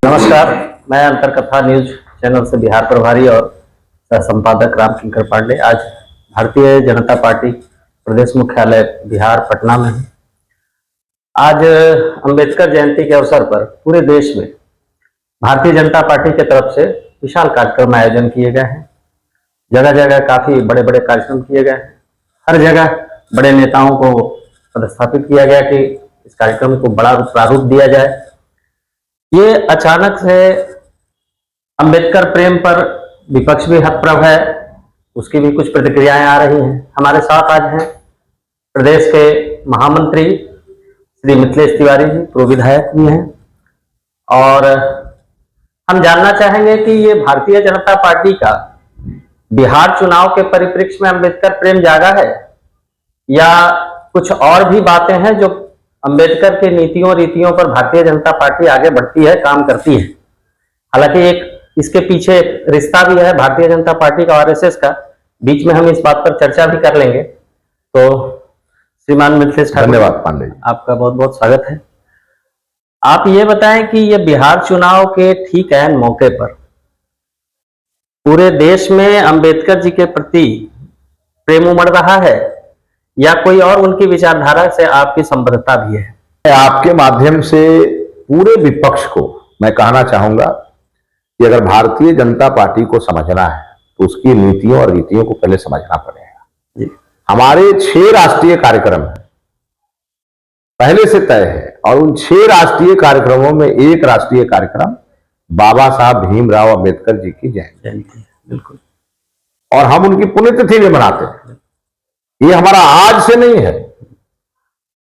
नमस्कार, मैं अंतरकथा news channel से बिहार प्रभारी और सह संपादक राम किंकर पांडे। आज भारतीय जनता पार्टी प्रदेश मुख्यालय बिहार पटना में हूं। आज अंबेडकर जयंती के अवसर पर पूरे देश में भारतीय जनता पार्टी की तरफ से विशाल कार्यक्रम आयोजन किए गए हैं। जगह जगह काफी बड़े बड़े कार्यक्रम किए गए हैं। हर जगह बड़े नेताओं को पदस्थापित किया गया कि इस कार्यक्रम को बड़ा प्रारूप दिया जाए। ये अचानक से अंबेडकर प्रेम पर विपक्ष भी हतप्रभ है, उसकी भी कुछ प्रतिक्रियाएं आ रही हैं। हमारे साथ आज हैं प्रदेश के महामंत्री श्री मिथिलेश तिवारी जी, पूर्व विधायक भी हैं, और हम जानना चाहेंगे कि ये भारतीय जनता पार्टी का बिहार चुनाव के परिप्रेक्ष्य में अंबेडकर प्रेम जागा है या कुछ और भी बातें हैं जो अंबेडकर के नीतियों रीतियों पर भारतीय जनता पार्टी आगे बढ़ती है, काम करती है। हालांकि एक इसके पीछे रिश्ता भी है भारतीय जनता पार्टी का आरएसएस का, बीच में हम इस बात पर चर्चा भी कर लेंगे। तो श्रीमान मिथिलेश ठाकुर, धन्यवाद पांडे जी, आपका बहुत बहुत स्वागत है। आप ये बताएं कि ये बिहार चुनाव के ठीक ऐन मौके पर पूरे देश में अंबेडकर जी के प्रति प्रेम उमड़ रहा है या कोई और उनकी विचारधारा से आपकी संबद्धता भी है? आपके माध्यम से पूरे विपक्ष को मैं कहना चाहूंगा कि अगर भारतीय जनता पार्टी को समझना है तो उसकी नीतियों और रीतियों को पहले समझना पड़ेगा। हमारे 6 राष्ट्रीय कार्यक्रम है, पहले से तय है, और उन 6 राष्ट्रीय कार्यक्रमों में एक राष्ट्रीय कार्यक्रम बाबा साहब भीमराव अंबेडकर जी की जयंती, बिल्कुल, और हम उनकी पुण्यतिथि में मनाते हैं। ये हमारा आज से नहीं है,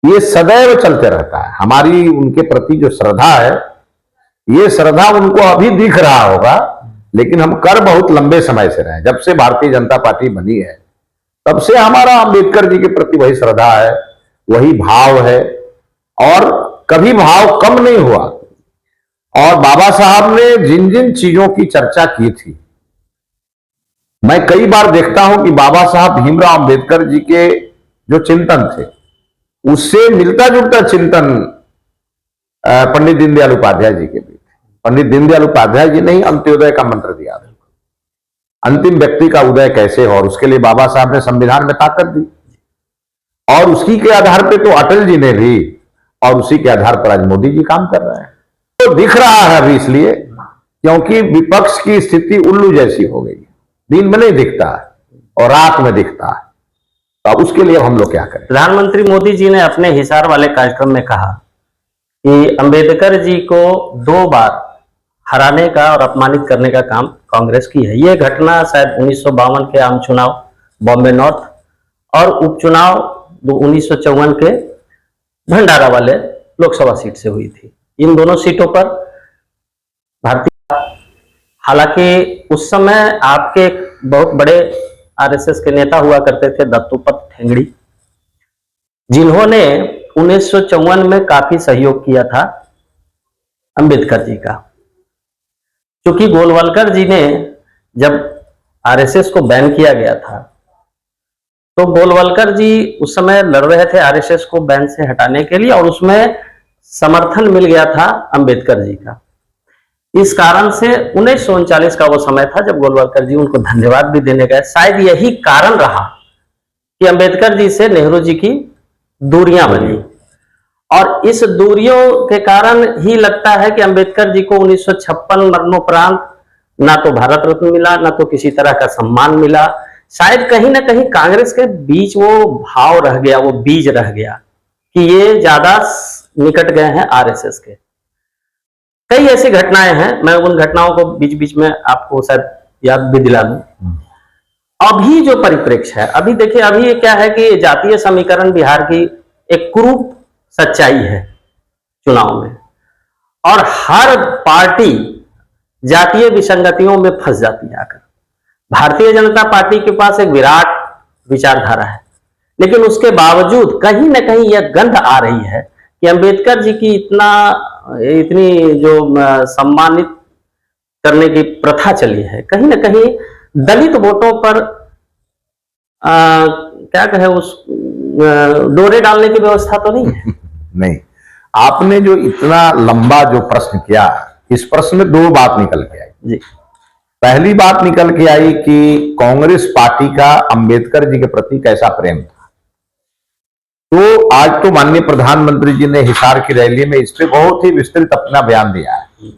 ये सदैव चलते रहता है। हमारी उनके प्रति जो श्रद्धा है, ये श्रद्धा उनको अभी दिख रहा होगा, लेकिन हम कर बहुत लंबे समय से रहे। जब से भारतीय जनता पार्टी बनी है तब से हमारा अंबेडकर जी के प्रति वही श्रद्धा है, वही भाव है, और कभी भाव कम नहीं हुआ। और बाबा साहब ने जिन जिन चीजों की चर्चा की थी, मैं कई बार देखता हूं कि बाबा साहब भीमराव अंबेडकर जी के जो चिंतन थे उससे मिलता जुलता चिंतन पंडित दीनदयाल उपाध्याय जी के भी थे। पंडित दीनदयाल उपाध्याय जी ने ही अंत्योदय का मंत्र दिया था, अंतिम व्यक्ति का उदय कैसे हो, और उसके लिए बाबा साहब ने संविधान में ताकत दी, और उसी के आधार पर तो अटल जी ने भी, और उसी के आधार पर आज मोदी जी काम कर रहे हैं। तो दिख रहा है अभी इसलिए क्योंकि विपक्ष की स्थिति उल्लू जैसी हो गई, दिन में नहीं दिखता है और रात में दिखता है। तो अब उसके लिए हम लोग क्या करें? प्रधानमंत्री मोदी जी ने अपने हिसार वाले कार्यक्रम में कहा कि अंबेडकर जी को 2 बार हराने का और अपमानित करने का काम कांग्रेस की है। ये घटना शायद 1952 के आम चुनाव बॉम्बे नॉर्थ और उपचुनाव 1954 के भंडारा वाले लोकसभा सीट से हुई थी। इन दोनों सीटों पर भारतीय, हालांकि उस समय आपके बहुत बड़े आरएसएस के नेता हुआ करते थे दत्तोपंत ठेंगड़ी, जिन्होंने 1954 में काफी सहयोग किया था अंबेडकर जी का। क्योंकि गोलवलकर जी ने जब आरएसएस को बैन किया गया था तो गोलवलकर जी उस समय लड़ रहे थे आरएसएस को बैन से हटाने के लिए, और उसमें समर्थन मिल गया था अंबेडकर जी का। इस कारण से 1939 का वो समय था जब गोलवलकर जी उनको धन्यवाद भी देने गए। शायद यही कारण रहा कि अंबेडकर जी से नेहरू जी की दूरियां बनी, और इस दूरियों के कारण ही लगता है कि अंबेडकर जी को 1956 मरणोपरांत ना तो भारत रत्न मिला, ना तो किसी तरह का सम्मान मिला। शायद कहीं ना कहीं कांग्रेस के बीच वो भाव रह गया, वो बीज रह गया कि ये ज्यादा निकट गए हैं आरएसएस के। कई ऐसी घटनाएं हैं, मैं उन घटनाओं को बीच बीच में आपको शायद याद भी दिला दूं। अभी जो परिप्रेक्ष्य है, अभी देखिए, अभी क्या है कि जातीय समीकरण बिहार की एक कुरूप सच्चाई है चुनाव में, और हर पार्टी जातीय विसंगतियों में फंस जाती है आकर। भारतीय जनता पार्टी के पास एक विराट विचारधारा है, लेकिन उसके बावजूद कहीं ना कहीं यह गंध आ रही है कि अंबेडकर जी की इतनी जो सम्मानित करने की प्रथा चली है, कहीं ना कहीं दलित वोटों पर क्या कहे, उस डोरे डालने की व्यवस्था तो नहीं है। नहीं, आपने जो इतना लंबा जो प्रश्न किया इस प्रश्न में दो बात निकल के आई जी। पहली बात निकल के आई कि कांग्रेस पार्टी का अंबेडकर जी के प्रति कैसा प्रेम था। तो आज तो माननीय प्रधानमंत्री जी ने हिसार की रैली में इस पे बहुत ही विस्तृत अपना बयान दिया है।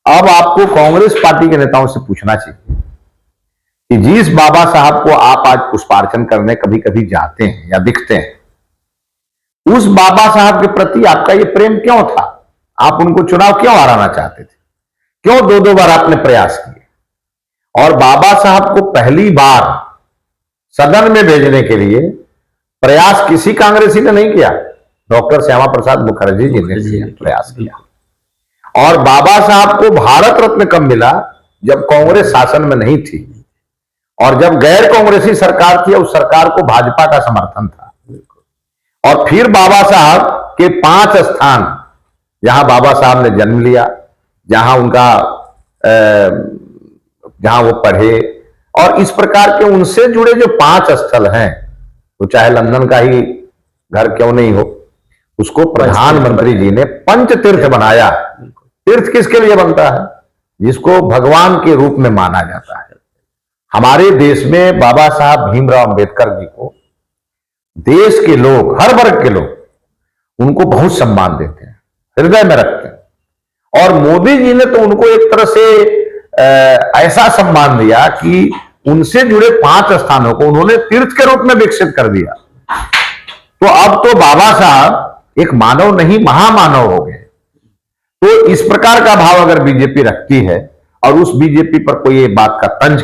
अब आपको कांग्रेस पार्टी के नेताओं से पूछना चाहिए कि जिस बाबा साहब को आप आज पुष्पार्चन करने कभी कभी जाते हैं या दिखते हैं, उस बाबा साहब के प्रति आपका ये प्रेम क्यों था? आप उनको चुनाव क्यों हराना चाहते थे? क्यों दो दो बार आपने प्रयास किए? और बाबा साहब को पहली बार सदन में भेजने के लिए प्रयास किसी कांग्रेसी ने नहीं किया, डॉक्टर श्यामा प्रसाद मुखर्जी जी ने प्रयास किया। और बाबा साहब को भारत रत्न कब मिला? जब कांग्रेस शासन में नहीं थी और जब गैर कांग्रेसी सरकार थी, उस सरकार को भाजपा का समर्थन था। और फिर बाबा साहब के 5 स्थान जहां बाबा साहब ने जन्म लिया, जहां उनका जहां वो पढ़े, और इस प्रकार के उनसे जुड़े जो 5 स्थल हैं, तो चाहे लंदन का ही घर क्यों नहीं हो, उसको प्रधानमंत्री जी ने पंच तीर्थ बनाया। तीर्थ किसके लिए बनता है? जिसको भगवान के रूप में माना जाता है। हमारे देश में बाबा साहब भीमराव अंबेडकर जी को देश के लोग, हर वर्ग के लोग उनको बहुत सम्मान देते हैं, हृदय में रखते हैं। और मोदी जी ने तो उनको एक तरह से ऐसा सम्मान दिया कि उनसे जुड़े 5 स्थानों को उन्होंने तीर्थ के रूप में विकसित कर दिया। तो अब तो बाबा साहब एक मानव नहीं महामानव हो गए। तो इस प्रकार का भाव अगर बीजेपी रखती है और उस बीजेपी पर कोई ये बात का तंज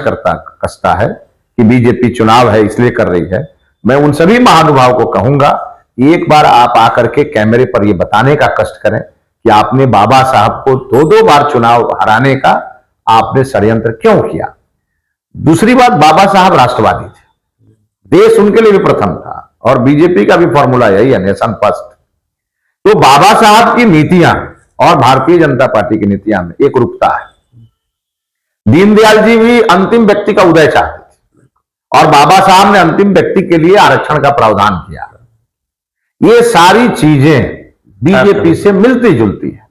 कसता है कि बीजेपी चुनाव है इसलिए कर रही है, मैं उन सभी महानुभाव को कहूंगा कि एक बार आप आकर के कैमरे पर यह बताने का कष्ट करें कि आपने बाबा साहब को 2-2 बार चुनाव हराने का आपने षड्यंत्र क्यों किया। दूसरी बात, बाबा साहब राष्ट्रवादी थे, देश उनके लिए भी प्रथम था और बीजेपी का भी फॉर्मूला यही है, नेशन फर्स्ट। तो बाबा साहब की नीतियां और भारतीय जनता पार्टी की नीतियां में एक रूपता है। दीनदयाल जी भी अंतिम व्यक्ति का उदय चाहते थे और बाबा साहब ने अंतिम व्यक्ति के लिए आरक्षण का प्रावधान किया। ये सारी चीजें बीजेपी से मिलती जुलती है।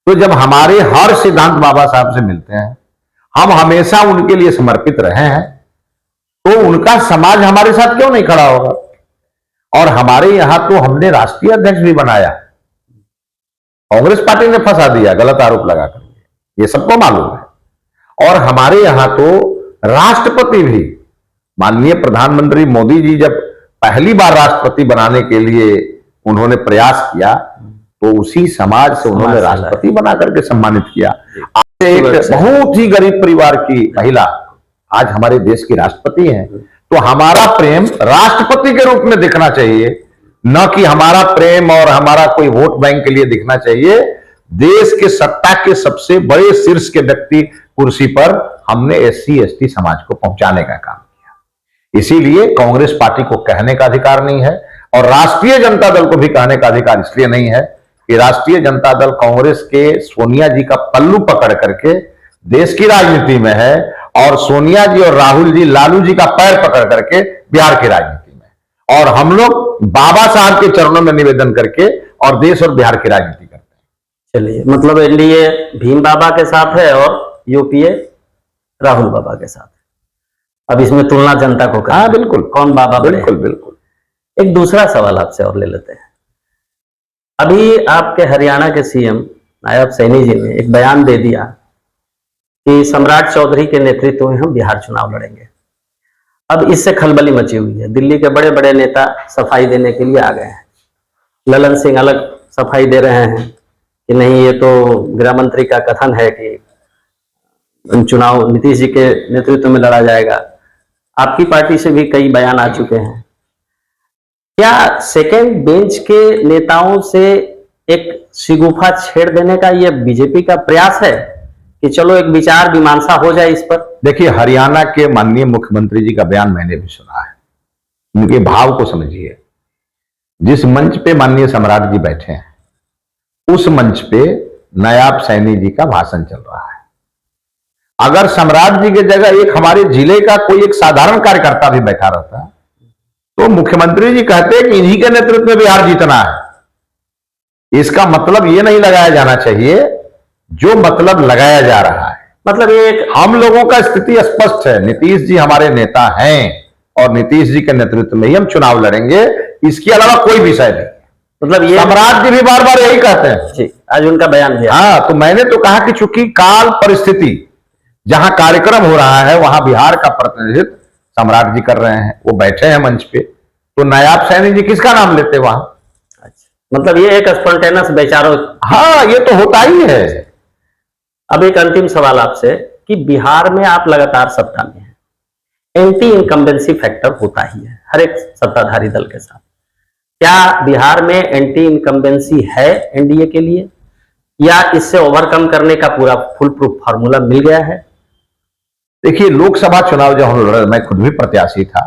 तो जब हमारे हर सिद्धांत बाबा साहब से मिलते हैं, हम हमेशा उनके लिए समर्पित रहे हैं, तो उनका समाज हमारे साथ क्यों नहीं खड़ा होगा? और हमारे यहां तो हमने राष्ट्रीय अध्यक्ष भी बनाया, कांग्रेस पार्टी ने फंसा दिया गलत आरोप लगाकर, ये सबको मालूम है। और हमारे यहां तो राष्ट्रपति भी, माननीय प्रधानमंत्री मोदी जी जब पहली बार राष्ट्रपति बनाने के लिए उन्होंने प्रयास किया, तो उसी समाज से उन्होंने राष्ट्रपति बना करके सम्मानित किया। आज एक बहुत ही गरीब परिवार की महिला आज हमारे देश की राष्ट्रपति हैं। तो हमारा प्रेम राष्ट्रपति के रूप में दिखना चाहिए, न कि हमारा प्रेम और हमारा कोई वोट बैंक के लिए दिखना चाहिए। देश के सत्ता के सबसे बड़े शीर्ष के व्यक्ति कुर्सी पर हमने एससी एसटी समाज को पहुंचाने का काम किया। इसीलिए कांग्रेस पार्टी को कहने का अधिकार नहीं है और राष्ट्रीय जनता दल को भी कहने का अधिकार इसलिए नहीं है कि राष्ट्रीय जनता दल कांग्रेस के सोनिया जी का पल्लू पकड़ करके देश की राजनीति में है और सोनिया जी और राहुल जी लालू जी का पैर पकड़ करके बिहार की राजनीति में। और हम लोग बाबा साहब के चरणों में निवेदन करके और देश और बिहार की राजनीति करते हैं। चलिए, मतलब एनडीए भीम बाबा के साथ है और यूपीए राहुल बाबा के साथ। अब इसमें तुलना जनता को करना। हाँ बिल्कुल, कौन बाबा बड़े? बिल्कुल बिल्कुल। एक दूसरा सवाल आपसे और ले लेते हैं। अभी आपके हरियाणा के सीएम नायब सैनी जी ने एक बयान दे दिया कि सम्राट चौधरी के नेतृत्व में हम बिहार चुनाव लड़ेंगे। अब इससे खलबली मची हुई है। दिल्ली के बड़े बड़े नेता सफाई देने के लिए आ गए हैं। ललन सिंह अलग सफाई दे रहे हैं कि नहीं, ये तो गृह मंत्री का कथन है कि चुनाव नीतीश जी के नेतृत्व में लड़ा जाएगा। आपकी पार्टी से भी कई बयान आ चुके हैं। क्या सेकेंड बेंच के नेताओं से एक शिगुफा छेड़ देने का यह बीजेपी का प्रयास है कि चलो एक विचार मीमांसा हो जाए इस पर? देखिए, हरियाणा के माननीय मुख्यमंत्री जी का बयान मैंने भी सुना है। उनके भाव को समझिए। जिस मंच पे माननीय सम्राट जी बैठे हैं, उस मंच पे नायब सैनी जी का भाषण चल रहा है। अगर सम्राट जी की जगह एक हमारे जिले का कोई एक साधारण कार्यकर्ता भी बैठा रहता तो मुख्यमंत्री जी कहते कि इन्हीं के नेतृत्व में बिहार जीतना है। इसका मतलब यह नहीं लगाया जाना चाहिए जो मतलब लगाया जा रहा है, मतलब ये एक हम लोगों का स्थिति स्पष्ट है। नीतीश जी हमारे नेता हैं और नीतीश जी के नेतृत्व में ही हम चुनाव लड़ेंगे, इसके अलावा कोई विषय नहीं। मतलब ये सम्राट जी भी बार बार यही कहते हैं। जी, आज उनका बयान दिया। हाँ, तो मैंने तो कहा कि चूंकि काल परिस्थिति, जहां कार्यक्रम हो रहा है वहां बिहार का प्रतिनिधित्व सम्राट जी कर रहे हैं, वो बैठे हैं मंच पे, तो नायाब सैनी जी किसका नाम लेते वहां? अच्छा, मतलब ये एक स्पॉन्टेनियस बेचारो। हाँ, ये तो होता ही है। अब एक अंतिम सवाल आपसे कि बिहार में आप लगातार सत्ता में हैं, एंटी इनकम्बेंसी फैक्टर होता ही है हर एक सत्ताधारी दल के साथ। क्या बिहार में एंटी इनकम्बेंसी है एनडीए के लिए, या इससे ओवरकम करने का पूरा फुल प्रूफ फार्मूला मिल गया है? देखिए, लोकसभा चुनाव जब हम लड़ रहे, मैं खुद भी प्रत्याशी था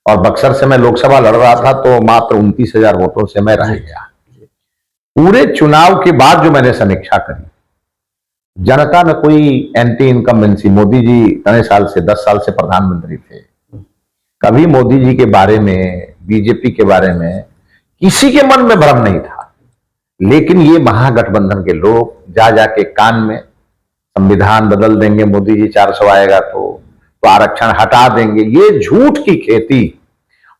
और बक्सर से मैं लोकसभा लड़ रहा था, तो मात्र 29,000 वोटों से मैं रह गया। पूरे चुनाव के बाद जो मैंने समीक्षा करी, जनता में कोई एंटी इनकम्बेंसी, मोदी जी इतने साल से 10 साल से प्रधानमंत्री थे, कभी मोदी जी के बारे में, बीजेपी के बारे में किसी के मन में भ्रम नहीं था। लेकिन ये महागठबंधन के लोग जा जाके कान में संविधान बदल देंगे, मोदी जी 400 आएगा तो आरक्षण हटा देंगे, ये झूठ की खेती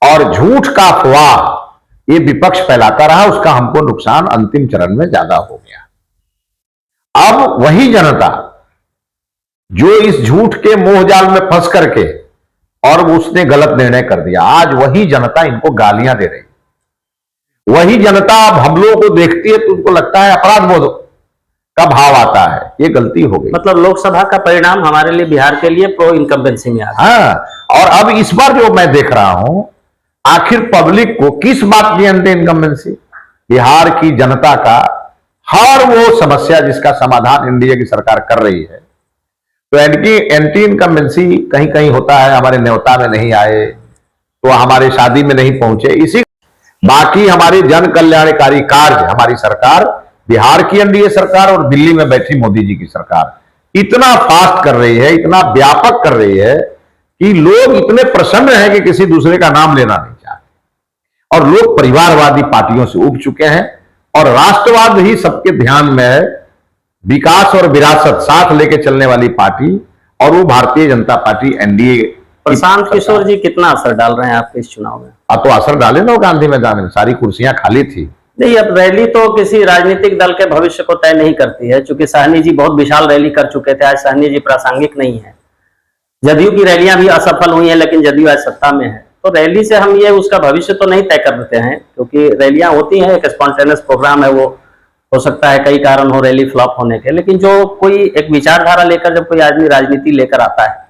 और झूठ का अफवाह ये विपक्ष फैलाता रहा, उसका हमको नुकसान अंतिम चरण में ज्यादा हो गया। अब वही जनता जो इस झूठ के मोहजाल में फंस करके और उसने गलत निर्णय कर दिया, आज वही जनता इनको गालियां दे रही। वही जनता अब हम लोगों को देखती है तो उनको लगता है अपराध बोध का भाव आता है, ये गलती हो गई। मतलब लोकसभा का परिणाम हमारे लिए, बिहार के लिए प्रो इनकम्बेंसी में आ गया। हाँ, और अब इस बार जो मैं देख रहा हूं, आखिर पब्लिक को किस बात की एंटी इनकम्बेंसी? बिहार की जनता का हर वो समस्या जिसका समाधान एनडीए की सरकार कर रही है, तो एंटी इनकम्बेंसी कहीं कहीं होता है, हमारे न्योता में नहीं आए तो हमारे शादी में नहीं पहुंचे, इसी बाकी हमारी जन कल्याणकारी कार्य हमारी सरकार, बिहार की एनडीए सरकार और दिल्ली में बैठी मोदी जी की सरकार इतना फास्ट कर रही है, इतना व्यापक कर रही है कि लोग इतने प्रसन्न हैं कि किसी दूसरे का नाम लेना नहीं चाहते। और लोग परिवारवादी पार्टियों से उब चुके हैं और राष्ट्रवाद ही सबके ध्यान में है। विकास और विरासत साथ लेके चलने वाली पार्टी और वो भारतीय जनता पार्टी एनडीए। प्रशांत किशोर जी कितना असर डाल रहे हैं आपके इस चुनाव में? अब तो असर डाले ना, गांधी मैदान में सारी कुर्सियां खाली थी। नहीं, अब रैली तो किसी राजनीतिक दल के भविष्य को तय नहीं करती है, क्योंकि साहनी जी बहुत विशाल रैली कर चुके थे, आज साहनी जी प्रासंगिक नहीं है। जदयू की रैलियां भी असफल हुई हैं, लेकिन जदयू आज सत्ता में है, तो रैली से हम ये उसका भविष्य तो नहीं तय कर देते हैं, क्योंकि रैलियां होती हैं, एक स्पॉन्टेनियस प्रोग्राम है, वो हो सकता है कई कारण हो रैली फ्लॉप होने के, लेकिन जो कोई एक विचारधारा लेकर जब कोई आदमी राजनीति लेकर आता है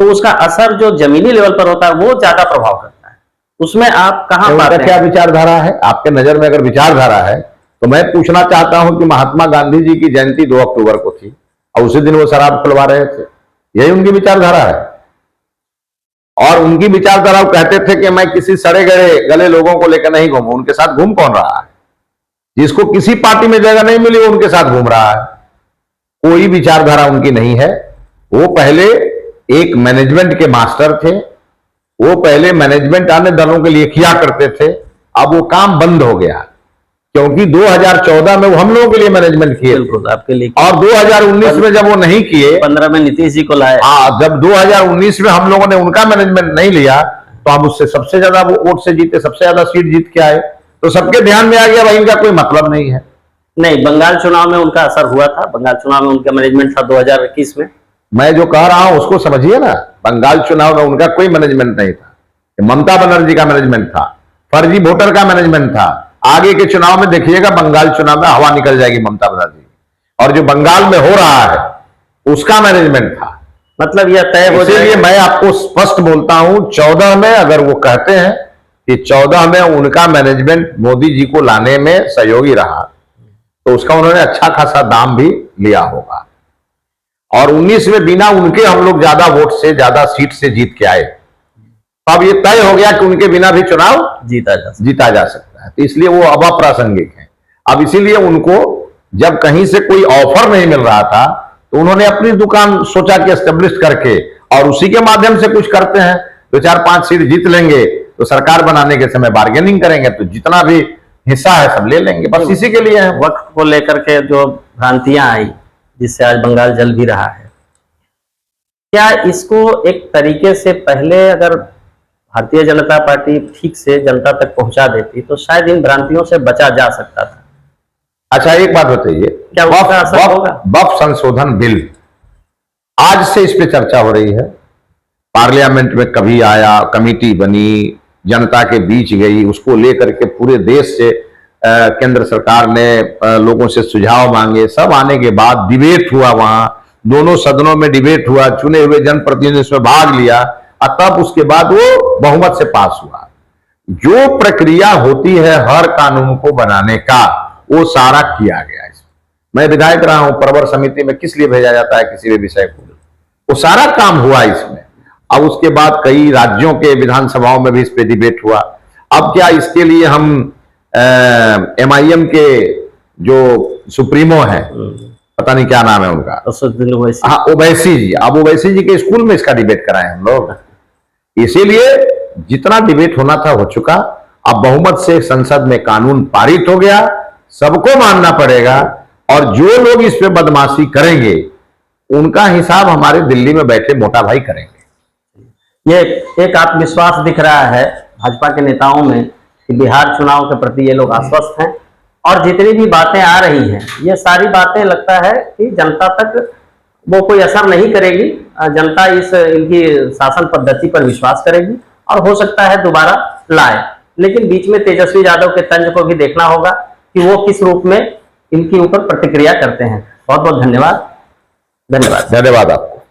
तो उसका असर जो जमीनी लेवल पर होता है वो ज्यादा प्रभाव करता है। उसमें आप कहां पाते हैं? क्या विचारधारा है आपके नजर में? अगर विचारधारा है तो मैं पूछना चाहता हूं कि महात्मा गांधी जी की जयंती 2 अक्टूबर को थी और उसी दिन वो शराब खुलवा रहे थे, यही उनकी विचारधारा है। और उनकी विचारधारा वो कहते थे कि मैं किसी सड़े गले लोगों को लेकर नहीं घूमूं। उनके साथ घूम कौन रहा है? जिसको किसी पार्टी में जगह नहीं मिली वो उनके साथ घूम रहा है। कोई विचारधारा उनकी नहीं है। वो पहले एक मैनेजमेंट के मास्टर थे, वो पहले मैनेजमेंट अन्य दलों के लिए किया करते थे, अब वो काम बंद हो गया क्योंकि 2014 में वो हम लोगों के लिए मैनेजमेंट किए, बिल्कुल आपके लिए, और 2019 में जब वो नहीं किए, 15 में नीतीश जी को लाए, हाँ, जब 2019 में हम लोगों ने उनका मैनेजमेंट नहीं लिया तो हम उससे सबसे ज्यादा वोट से जीते, सबसे ज्यादा सीट जीत के आए, तो सबके ध्यान में आ गया भाई इनका कोई मतलब नहीं है। नहीं, बंगाल चुनाव में उनका असर हुआ था, बंगाल चुनाव में उनका मैनेजमेंट था 2021 में। मैं जो कह रहा हूं उसको समझिए ना, बंगाल चुनाव में उनका कोई मैनेजमेंट नहीं था, ममता बनर्जी का मैनेजमेंट था, फर्जी वोटर का मैनेजमेंट था। आगे के चुनाव में देखिएगा, बंगाल चुनाव में हवा निकल जाएगी ममता बनर्जी, और जो बंगाल में हो रहा है उसका मैनेजमेंट था। मतलब यह तय हो जाएगा। इसलिए मैं आपको स्पष्ट बोलता हूं, 14 में अगर वो कहते हैं कि 14 में उनका मैनेजमेंट मोदी जी को लाने में सहयोगी रहा तो उसका उन्होंने अच्छा खासा दाम भी लिया होगा। और 19 में बिना उनके हम लोग ज्यादा वोट से, ज्यादा सीट से जीत के आए, तो अब ये तय हो गया कि उनके बिना भी चुनाव जीता जा सकता है, तो इसलिए वो अब अप्रासंगिक है। अब इसीलिए उनको जब कहीं से कोई ऑफर नहीं मिल रहा था तो उन्होंने अपनी दुकान सोचा कि एस्टेब्लिश करके और उसी के माध्यम से कुछ करते हैं, 2-4-5 सीट जीत लेंगे तो सरकार बनाने के समय बार्गेनिंग करेंगे तो जितना भी हिस्सा है सब ले लेंगे, बस इसी के लिए है। वक्त को लेकर के जो भ्रांतियां आई जिससे आज बंगाल जल भी रहा है। क्या इसको एक तरीके से पहले अगर भारतीय जनता पार्टी ठीक से जनता तक पहुंचा देती तो शायद इन भ्रांतियों से बचा जा सकता था? अच्छा, एक बात बताइए, क्या उसका असर होगा? वक्फ संशोधन बिल आज से इस पे चर्चा हो रही है, पार्लियामेंट में कभी आया, कमेटी बनी, जनता के बीच गई, उसको लेकर के पूरे देश से केंद्र सरकार ने लोगों से सुझाव मांगे, सब आने के बाद डिबेट हुआ, वहां दोनों सदनों में डिबेट हुआ, चुने हुए जनप्रतिनिधि इसमें भाग लिया और तब उसके बाद वो बहुमत से पास हुआ। जो प्रक्रिया होती है हर कानून को बनाने का, वो सारा किया गया। मैं विधायक रहा हूं, प्रवर समिति में किस लिए भेजा जाता है किसी भी विषय को, वो सारा काम हुआ इसमें। अब उसके बाद कई राज्यों के विधानसभाओं में भी इस पे डिबेट हुआ। अब क्या इसके लिए हम MIM के जो सुप्रीमो हैं, पता नहीं क्या नाम है उनका, हाँ ओवैसी जी, अब ओवैसी जी के स्कूल में इसका डिबेट कराए हम लोग। इसीलिए जितना डिबेट होना था हो चुका। अब बहुमत से संसद में कानून पारित हो गया, सबको मानना पड़ेगा, और जो लोग इस पे बदमाशी करेंगे उनका हिसाब हमारे दिल्ली में बैठे मोटा भाई करेंगे। ये एक आत्मविश्वास दिख रहा है भाजपा के नेताओं में कि बिहार चुनाव के प्रति ये लोग आश्वस्त हैं, और जितनी भी बातें आ रही हैं ये सारी बातें लगता है कि जनता तक वो कोई असर नहीं करेगी। जनता इनकी शासन पद्धति पर विश्वास करेगी और हो सकता है दोबारा लाए। लेकिन बीच में तेजस्वी यादव के तंज को भी देखना होगा कि वो किस रूप में इनके ऊपर प्रतिक्रिया करते हैं। बहुत बहुत धन्यवाद। धन्यवाद आपको।